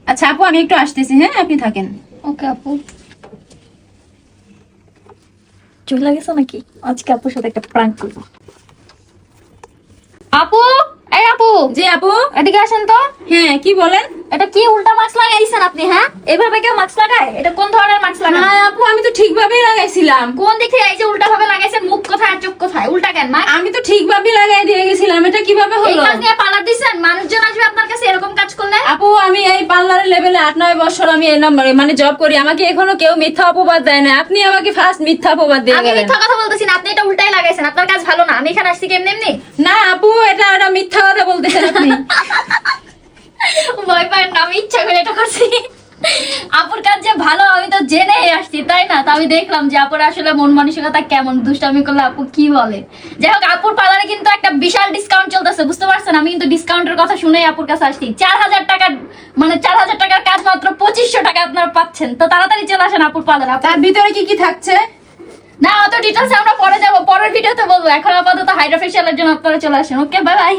আচ্ছা আপু আমি একটু আসতেছি, হ্যাঁ আপনি থাকেন। ওকে আপু। চলে গেছে নাকি? আজকে আপুর সাথে একটা প্র্যাঙ্ক করবো। আপু, এই আপু, জি আপু। এদিকে আসেন তো। হ্যাঁ কি বলেন? এটা কি উল্টা মাস্ক লাগাইছেন আপনি? হ্যাঁ, এভাবে কেউ মাস্ক লাগায়? এটা কোন ধরনের মাস্ক লাগায়? হ্যাঁ আপু আমি তো ঠিকভাবেই লাগাইছিলাম। কোন দিক থেকে এই যে উল্টা ভাবে লাগাইছেন? মুখ কোথায় আর চোখ কোথায়? উল্টা কেন মা? আমি তো ঠিকভাবেই লাগাই দিয়ে গেছিলাম, এটা কিভাবে এই হলো? কাজ নিয়ে পালার দিছেন? মানুষজন আসবে আপনার কাছে এরকম কাজ করলে? আপু আমি এই পার্লারের লেভেলে 8-9 বছর আমি এই নম্বরে মানে জব করি, আমাকে এখনো কেউ মিথ্যা অপবাদ দেয় না, আপনি আমাকে ফার্স্ট মিথ্যা অপবাদ দিয়ে আমি গেলেন। মিথ্যা কথা বলতেছি না, আপনি এটা উল্টাই লাগাইছেন। আপনার কাজ ভালো না, আমি এখানে আসছি কেমনে এমনি? না আপু এটা মিথ্যা কথা বলতেছেন আপনি। ভয় পায় না, আমি ইচ্ছা করে এটা করছি। আপুর কাজ যে ভালো আমি তো জেনেই আসছি, তাই না? তো আমি দেখলাম যে আপুর আসলে মন মানসিকতা কেমন, দুষ্টামি করলে আপু কি বলে। যাই হোক, আপুর পার্লারে কিন্তু একটা বিশাল ডিসকাউন্ট চলতেছে, বুঝতে পারছেন? আমি কিন্তু ডিসকাউন্টের কথা শুনেই আপুর কাছে আসছি। 4000 টাকার মানে 4000 টাকার কাজ মাত্র 2500 টাকা আপনারা পাচ্ছেন। তো তাড়াতাড়ি চলে আসেন আপুর পার্লারে। তার ভিতরে কি কি থাকছে? না, অত ডিটেলস আমরা পরে যাবো, পরের ভিডিওতে বলবো। এখন আপাতত হাইড্রোফেশিয়ালের জন্য আপনারা চলে আসেন। ওকে, বাই বাই।